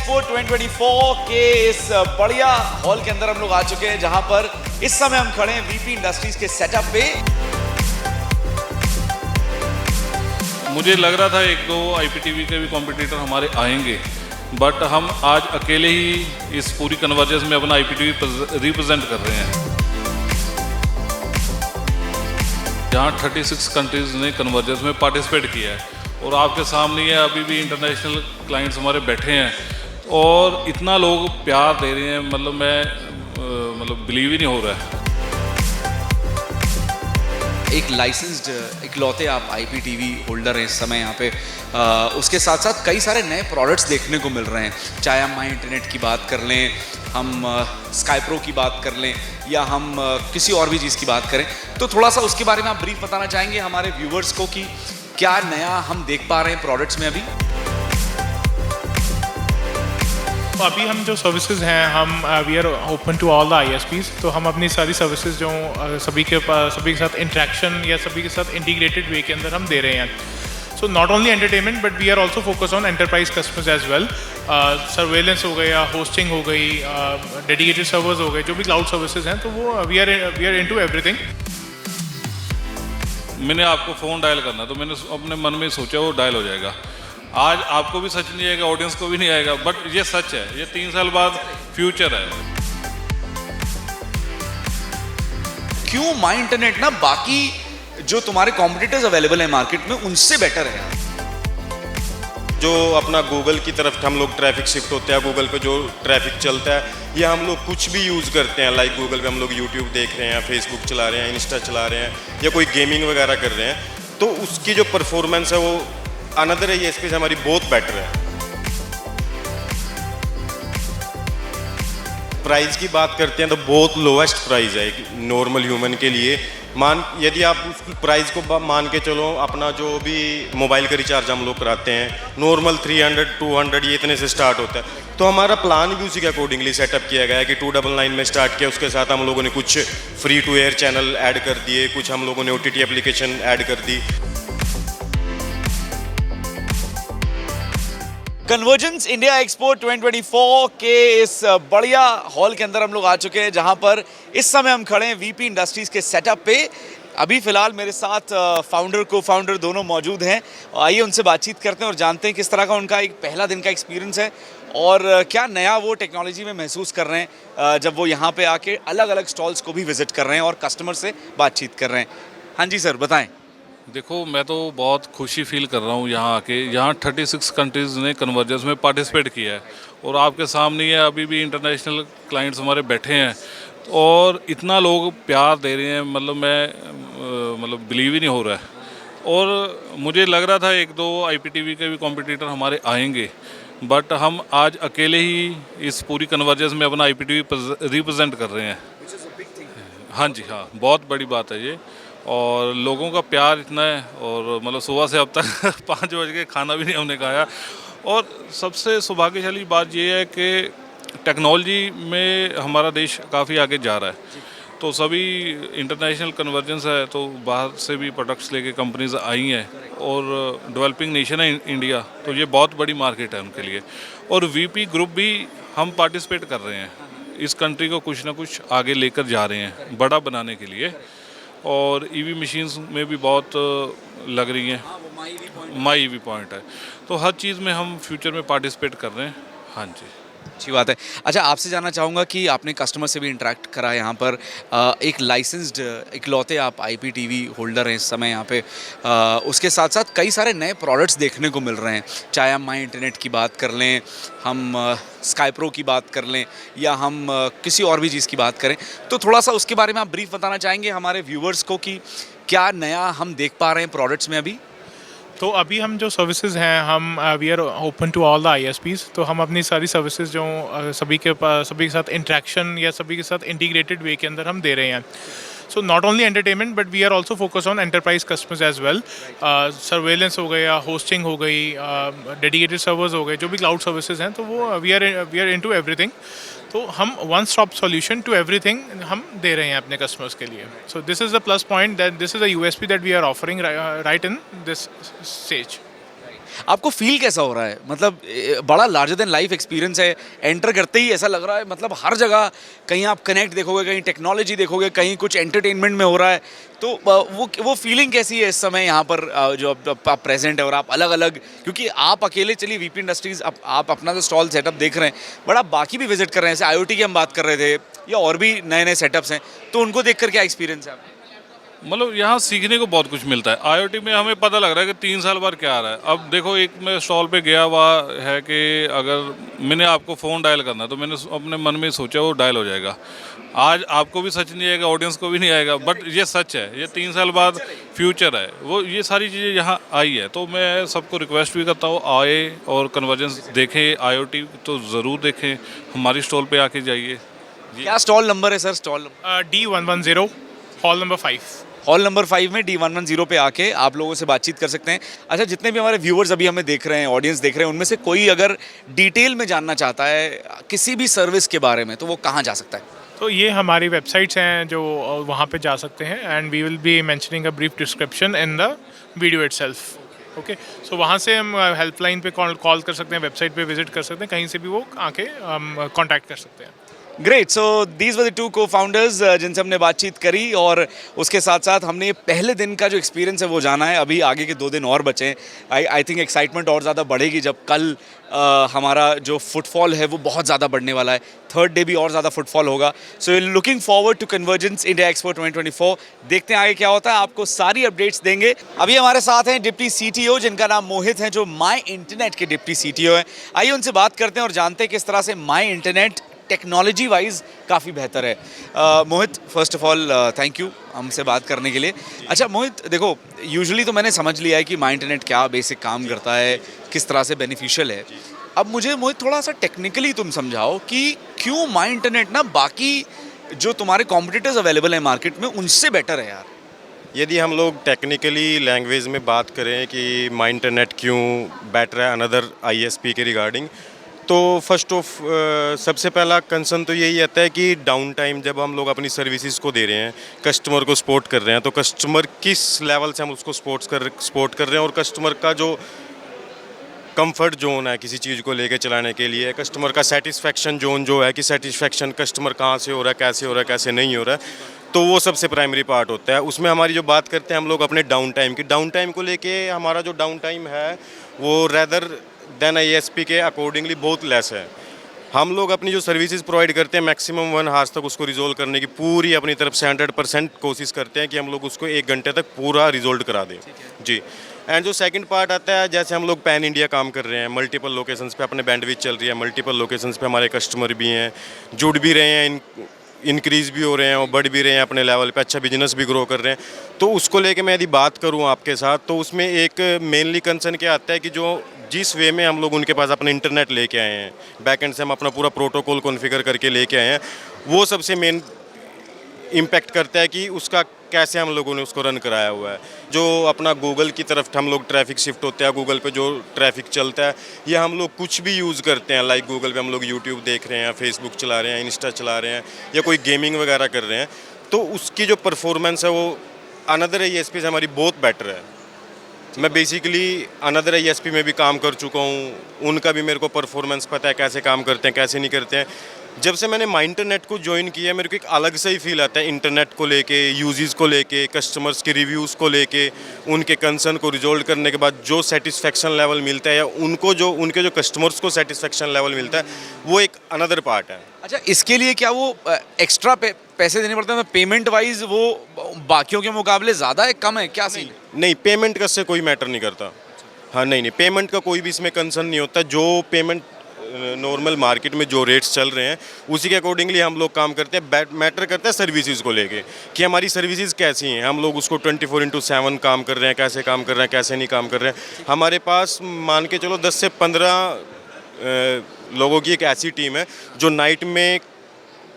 Expo 2024 के इस बढ़िया हॉल के अंदर हम लोग आ चुके हैं, जहां पर इस समय हम खड़े हैं वीपी इंडस्ट्रीज के सेटअप पे। मुझे लग रहा था एक दो आईपीटीवी के भी कॉम्पिटिटर हमारे आएंगे, बट हम आज अकेले ही इस पूरी कन्वर्जेंस में अपना आईपीटीवी रिप्रेजेंट कर रहे हैं। जहाँ 36 कंट्रीज़ ने कन्वर्जेंस में पार्टिसिपेट किया है और आपके सामने ये अभी भी इंटरनेशनल क्लाइंट्स हमारे बैठे हैं और इतना लोग प्यार दे रहे हैं, मतलब बिलीव ही नहीं हो रहा है। एक लाइसेंस्ड इकलौते आप आईपीटीवी होल्डर हैं इस समय यहाँ पे। उसके साथ साथ कई सारे नए प्रोडक्ट्स देखने को मिल रहे हैं, चाहे हम माई इंटरनेट की बात कर लें, हम स्काई प्रो की बात कर लें या हम किसी और भी चीज़ की बात करें। तो थोड़ा सा उसके बारे में आप ब्रीफ बताना चाहेंगे हमारे व्यूवर्स को कि क्या नया हम देख पा रहे हैं प्रोडक्ट्स में अभी? तो अभी हम जो सर्विसेज हैं, हम we are open to all the ISPs. तो हम अपनी सारी सर्विसेज जो सभी के साथ इंटरेक्शन या सभी के साथ इंटीग्रेटेड वे के अंदर हम दे रहे हैं। So not only entertainment but we are also focus on enterprise customers as well. Surveillance हो गया, होस्टिंग हो गई, डेडिकेटेड सर्वर्स हो गए, जो भी क्लाउड सर्विसेज हैं, तो वो वी आर इनटू एवरीथिंग। मैंने आपको फ़ोन डायल करना, तो मैंने अपने मन में सोचा वो डायल हो जाएगा। आज आपको भी सच नहीं आएगा, ऑडियंस को भी नहीं आएगा, बट ये सच है, ये 3 साल बाद फ्यूचर है। क्यों माई इंटरनेट ना बाकी जो तुम्हारे कॉम्पिटिटर्स अवेलेबल हैं मार्केट में उनसे बेटर है? जो अपना गूगल की तरफ हम लोग ट्रैफिक शिफ्ट होते हैं, गूगल पे जो ट्रैफिक चलता है, या हम लोग कुछ भी यूज़ करते हैं, लाइक गूगल पे हम लोग यूट्यूब देख रहे हैं, फेसबुक चला रहे हैं, इंस्टा चला रहे हैं, या कोई गेमिंग वगैरह कर रहे हैं, तो उसकी जो परफॉर्मेंस है वो अनदर आईएसपी से हमारी बहुत बेटर है। प्राइस की बात करते हैं तो बहुत लोवेस्ट प्राइस है एक नॉर्मल ह्यूमन के लिए। यदि आप उस प्राइस को मान के चलो, अपना जो भी मोबाइल का रिचार्ज हम लोग कराते हैं नॉर्मल 300 200 ये इतने से स्टार्ट होता है, तो हमारा प्लान भी उसी के अकॉर्डिंगली सेटअप किया गया है कि 299 में स्टार्ट किया। उसके साथ हम लोगों ने कुछ free to air channel add कर दिए, कुछ हम लोगों ने OTT एप्लीकेशन ऐड कर दी। कन्वर्जेंस इंडिया एक्सपो 2024 के इस बढ़िया हॉल के अंदर हम लोग आ चुके हैं, जहां पर इस समय हम खड़े हैं वीपी इंडस्ट्रीज के सेटअप पे। अभी फिलहाल मेरे साथ फाउंडर को फाउंडर दोनों मौजूद हैं। आइए उनसे बातचीत करते हैं और जानते हैं किस तरह का उनका एक पहला दिन का एक्सपीरियंस है और क्या नया वो टेक्नोलॉजी में महसूस कर रहे हैं जब वो यहाँ पे आके अलग अलग स्टॉल्स को भी विजिट कर रहे हैं और कस्टमर से बातचीत कर रहे हैं। हाँ जी सर, बताएं। देखो, मैं तो बहुत खुशी फील कर रहा हूँ यहाँ आके। यहाँ 36 कंट्रीज़ ने कन्वर्जेंस में पार्टिसिपेट किया है और आपके सामने ये अभी भी इंटरनेशनल क्लाइंट्स हमारे बैठे हैं और इतना लोग प्यार दे रहे हैं, मतलब बिलीव ही नहीं हो रहा है। और मुझे लग रहा था एक दो आईपीटीवी के भी कॉम्पिटिटर हमारे आएंगे, बट हम आज अकेले ही इस पूरी कन्वर्जेंस में अपना आईपीटीवी रिप्रेजेंट कर रहे हैं। हाँ जी, हाँ, बहुत बड़ी बात है ये। और लोगों का प्यार इतना है और मतलब सुबह से अब तक 5 बज के खाना भी नहीं हमने खाया। और सबसे सौभाग्यशाली बात ये है कि टेक्नोलॉजी में हमारा देश काफ़ी आगे जा रहा है, तो सभी इंटरनेशनल कन्वर्जेंस है, तो बाहर से भी प्रोडक्ट्स लेके कंपनीज आई हैं और डेवलपिंग नेशन है इंडिया, तो ये बहुत बड़ी मार्केट है उनके लिए। और वीपी ग्रुप भी हम पार्टिसिपेट कर रहे हैं, इस कंट्री को कुछ ना कुछ आगे लेकर जा रहे हैं बड़ा बनाने के लिए। और ईवी मशीन्स में भी बहुत लग रही हैं, माई ईवी पॉइंट है, तो हर चीज़ में हम फ्यूचर में पार्टिसिपेट कर रहे हैं। हाँ जी, अच्छी बात है। अच्छा, आपसे जानना चाहूँगा कि आपने कस्टमर से भी इंटरेक्ट करा यहाँ पर। एक लाइसेंस्ड इकलौते आप आईपीटीवी होल्डर हैं इस समय यहाँ पे। उसके साथ साथ कई सारे नए प्रोडक्ट्स देखने को मिल रहे हैं, चाहे हम माई इंटरनेट की बात कर लें, हम स्काई प्रो की बात कर लें या हम किसी और भी चीज़ की बात करें। तो थोड़ा सा उसके बारे में आप ब्रीफ बताना चाहेंगे हमारे व्यूवर्स को कि क्या नया हम देख पा रहे हैं प्रोडक्ट्स में अभी? तो अभी हम जो सर्विसेज हैं, हम we are open to all the ISPs. तो हम अपनी सारी सर्विसेज जो सभी के साथ इंटरेक्शन या सभी के साथ इंटीग्रेटेड वे के अंदर हम दे रहे हैं। So not only entertainment but we are also focus on enterprise customers as well. Surveillance हो गया, होस्टिंग हो गई, डेडिकेटेड सर्वर्स हो गए, जो भी क्लाउड सर्विसेज हैं, तो वो वी आर इनटू एवरीथिंग। तो हम one stop solution to everything हम दे रहे हैं अपने कस्टमर्स के लिए। So this is the plus point, that this is the USP that we are offering right in this stage. आपको फील कैसा हो रहा है? मतलब बड़ा लार्जर देन लाइफ एक्सपीरियंस है, एंटर करते ही ऐसा लग रहा है, मतलब हर जगह कहीं आप कनेक्ट देखोगे, कहीं टेक्नोलॉजी देखोगे, कहीं कुछ एंटरटेनमेंट में हो रहा है, तो वो फीलिंग कैसी है इस समय यहाँ पर जो आप प्रेजेंट है और आप अलग अलग, क्योंकि आप अकेले चलिए वीपी इंडस्ट्रीज आप अपना जो स्टॉल सेटअप देख रहे हैं, बट आप बाकी भी विजिट कर रहे हैं, जैसे IoT की हम बात कर रहे थे या और भी नए नए सेटअप्स हैं, तो उनको देख कर क्या एक्सपीरियंस है आपका? मतलब यहाँ सीखने को बहुत कुछ मिलता है। IoT में हमें पता लग रहा है कि 3 साल बाद क्या आ रहा है। अब देखो, एक मैं स्टॉल पे गया हुआ है कि अगर मैंने आपको फ़ोन डायल करना है तो मैंने अपने मन में सोचा वो डायल हो जाएगा। आज आपको भी सच नहीं आएगा, ऑडियंस को भी नहीं आएगा, बट ये सच है, ये 3 साल बाद फ्यूचर है। वो ये सारी चीज़ें यहाँ आई है, तो मैं सबको रिक्वेस्ट भी करता हूँ आए और कन्वर्जेंस देखें। IoT तो ज़रूर देखें, हमारी स्टॉल पे आके जाइए। क्या स्टॉल नंबर है sir? Stall D110 hall number 5। Hall number 5 में D110 पे आके आप लोगों से बातचीत कर सकते हैं। अच्छा, जितने भी हमारे व्यूअर्स अभी हमें देख रहे हैं, ऑडियंस देख रहे हैं, उनमें से कोई अगर डिटेल में जानना चाहता है किसी भी सर्विस के बारे में, तो वो कहाँ जा सकता है? तो ये हमारी वेबसाइट्स हैं जो वहाँ पे जा सकते हैं, and we will be mentioning a brief description in the video itself. Okay, so वहाँ से हम हेल्पलाइन पे कॉल कर सकते हैं, वेबसाइट पे विजिट कर सकते हैं, कहीं से भी वो आके कांटेक्ट कर सकते हैं। Great. So these were the 2 co-founders जिनसे हमने बातचीत करी, और उसके साथ साथ हमने पहले दिन का जो एक्सपीरियंस है वो जाना है। अभी आगे के 2 दिन और बचे हैं। आई थिंक एक्साइटमेंट और ज़्यादा बढ़ेगी जब कल हमारा जो फुटफॉल है वो बहुत ज़्यादा बढ़ने वाला है। 3rd डे भी और ज़्यादा फुटफॉल होगा। So looking forward to convergence India expo 2024। देखते हैं आगे क्या होता है, आपको सारी अपडेट्स देंगे। अभी हमारे साथ हैं डिप्टी CTO जिनका नाम मोहित है, जो माई इंटरनेट के डिप्टी CTO हैं। आइए उनसे बात करते हैं और जानते हैं किस तरह से माई इंटरनेट टेक्नोलॉजी वाइज काफ़ी बेहतर है। Mohit, first of all thank you हमसे बात करने के लिए। अच्छा मोहित, देखो यूजुअली तो मैंने समझ लिया है कि माई इंटरनेट क्या बेसिक काम करता है, किस तरह से बेनिफिशियल है। अब मुझे मोहित थोड़ा सा टेक्निकली तुम समझाओ कि क्यों माई इंटरनेट ना बाकी जो तुम्हारे कॉम्पिटिटर्स अवेलेबल हैं मार्केट में उनसे बेटर है यार। यदि हम लोग टेक्निकली लैंग्वेज में बात करें कि माई इंटरनेट क्यों बेटर है अनदर ISP के रिगार्डिंग, तो फर्स्ट ऑफ सबसे पहला कंसर्न तो यही आता है कि डाउन टाइम जब हम लोग अपनी सर्विसेज को दे रहे हैं, कस्टमर को सपोर्ट कर रहे हैं, तो कस्टमर किस लेवल से हम उसको सपोर्ट कर रहे हैं, और कस्टमर का जो कंफर्ट जोन है किसी चीज़ को लेके चलाने के लिए, कस्टमर का सेटिस्फेक्शन जोन जो है कि सेटिस्फेक्शन कस्टमर कहाँ से हो रहा है, कैसे हो रहा है, कैसे नहीं हो रहा है, तो वो सबसे प्राइमरी पार्ट होता है। उसमें हमारी जो बात करते हैं हम लोग अपने डाउन टाइम की, डाउन टाइम को लेके हमारा जो डाउन टाइम है वो रेदर देन ISP के अकॉर्डिंगली बहुत लेस है। हम लोग अपनी जो सर्विसेज प्रोवाइड करते हैं मैक्सिमम 1 आवर्स तक उसको रिजोल्व करने की पूरी अपनी तरफ से 100% कोशिश करते हैं कि हम लोग उसको 1 घंटे तक पूरा रिजोल्व करा दें जी। एंड जो सेकंड पार्ट आता है, जैसे हम लोग पैन इंडिया काम कर रहे हैं, मल्टीपल लोकेशंस पे अपने बैंडविड्थ चल रही है, मल्टीपल लोकेशंस पे हमारे कस्टमर भी हैं, जुड़ भी रहे हैं, इंक्रीज़ भी हो रहे हैं और बढ़ भी रहे हैं अपने लेवल पे, अच्छा बिजनेस भी ग्रो कर रहे हैं। तो उसको लेके मैं यदि बात करूँ आपके साथ, तो उसमें एक मेनली कंसर्न क्या आता है कि जो जिस वे में हम लोग उनके पास अपना इंटरनेट लेके आए हैं, बैकएंड से हम अपना पूरा प्रोटोकॉल कॉन्फ़िगर करके लेके आए हैं, वो सबसे मेन इम्पैक्ट करता है कि उसका कैसे हम लोगों ने उसको रन कराया हुआ है। जो अपना गूगल की तरफ हम लोग ट्रैफिक शिफ्ट होते हैं, गूगल पे जो ट्रैफिक चलता है, या हम लोग कुछ भी यूज़ करते हैं, लाइक गूगल पे हम लोग यूट्यूब देख रहे हैं, फेसबुक चला रहे हैं, इंस्टा चला रहे हैं, या कोई गेमिंग वगैरह कर रहे हैं, तो उसकी जो परफॉर्मेंस है वो अनदर ISP से हमारी बहुत बेटर है। मैं बेसिकली अनदर ISP में भी काम कर चुका हूँ, उनका भी मेरे को परफॉर्मेंस पता है, कैसे काम करते हैं, कैसे नहीं करते हैं। जब से मैंने माई इंटरनेट को ज्वाइन किया, मेरे को एक अलग सा ही फील आता है इंटरनेट को लेके, यूजेस को लेके, कस्टमर्स के रिव्यूज़ को लेके, उनके कंसर्न को रिजोल्व करने के बाद जो सेटिस्फेक्शन लेवल मिलता है, या उनके जो कस्टमर्स को सेटिस्फेक्शन लेवल मिलता है, वो एक अनदर पार्ट है। अच्छा, इसके लिए क्या वो एक्स्ट्रा पैसे देने पड़ते हैं? पेमेंट वाइज वो बाकियों के मुकाबले ज़्यादा है, कम है, क्या सीन? नहीं, पेमेंट का से कोई मैटर नहीं करता। हाँ, नहीं, पेमेंट का कोई भी इसमें कंसर्न नहीं होता। जो पेमेंट नॉर्मल मार्केट में जो रेट्स चल रहे हैं उसी के अकॉर्डिंगली हम लोग काम करते हैं। मैटर करता है सर्विसेज को लेके कि हमारी सर्विसेज कैसी हैं, हम लोग उसको 24/7 काम कर रहे हैं, कैसे काम कर रहे हैं, कैसे नहीं काम कर रहे हैं। हमारे पास मान के चलो 10 से 15 लोगों की एक ऐसी टीम है जो नाइट में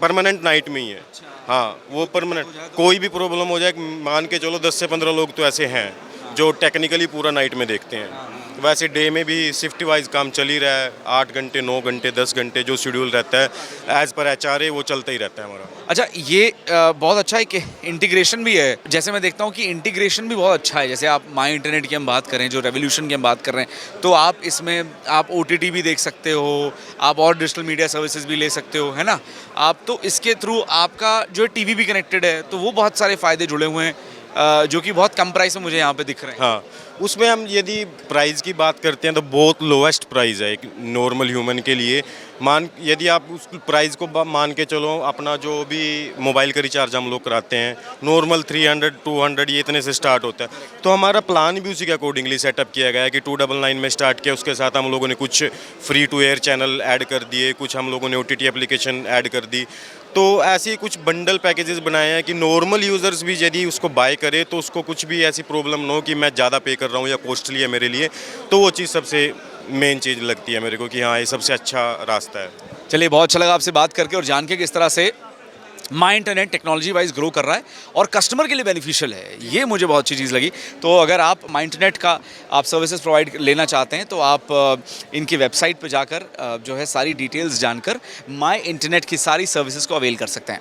परमानेंट नाइट में ही है। हाँ, वो परमानेंट, कोई भी प्रॉब्लम हो जाए, मान के चलो 10 से 15 लोग तो ऐसे हैं जो टेक्निकली पूरा नाइट में देखते हैं। वैसे डे में भी शिफ्ट वाइज काम चल ही रहा है, 8 घंटे 9 घंटे 10 घंटे जो शेड्यूल रहता है एज पर HRA वो चलता ही रहता है हमारा। अच्छा, ये बहुत अच्छा है कि इंटीग्रेशन भी है। जैसे मैं देखता हूँ कि इंटीग्रेशन भी बहुत अच्छा है। जैसे आप माई इंटरनेट की हम बात करें, जो रेवोल्यूशन की हम बात कर रहे हैं, तो आप इसमें आप OTT भी देख सकते हो, आप और डिजिटल मीडिया सर्विसेज भी ले सकते हो, है ना। आप तो इसके थ्रू आपका जो TV भी कनेक्टेड है, तो वो बहुत सारे फ़ायदे जुड़े हुए हैं जो कि बहुत कम प्राइस में मुझे यहाँ पे दिख रहे हैं। हाँ, उसमें हम यदि प्राइस की बात करते हैं तो बहुत लोवेस्ट प्राइस है एक नॉर्मल ह्यूमन के लिए। यदि आप उस प्राइस को मान के चलो, अपना जो भी मोबाइल का रिचार्ज हम लोग कराते हैं नॉर्मल 300 200 ये इतने से स्टार्ट होता है, तो हमारा प्लान भी उसी के अकॉर्डिंगली सेटअप किया गया है कि 299 में स्टार्ट किया। उसके साथ हम लोगों ने कुछ free to air channel add कर दिए, कुछ हम लोगों ने OTT एप्लीकेशन ऐड कर दी। तो ऐसे ही कुछ बंडल पैकेजेस बनाए हैं कि नॉर्मल यूज़र्स भी यदि उसको बाय करे तो उसको कुछ भी ऐसी प्रॉब्लम ना हो कि मैं ज़्यादा पे कर रहा हूँ या कॉस्टली है मेरे लिए। तो वो चीज़ सबसे मेन चीज़ लगती है मेरे को कि हाँ, ये सबसे अच्छा रास्ता है। चलिए, बहुत अच्छा लगा आपसे बात करके और जान के किस तरह से my internet technology wise grow कर रहा है और कस्टमर के लिए बेनिफिशियल है। ये मुझे बहुत अच्छी चीज़ लगी। तो अगर आप माई इंटरनेट का आप सर्विसेज प्रोवाइड लेना चाहते हैं तो आप इनकी वेबसाइट पर जाकर जो है सारी डिटेल्स जानकर माई इंटरनेट की सारी सर्विसेज को अवेल कर सकते हैं।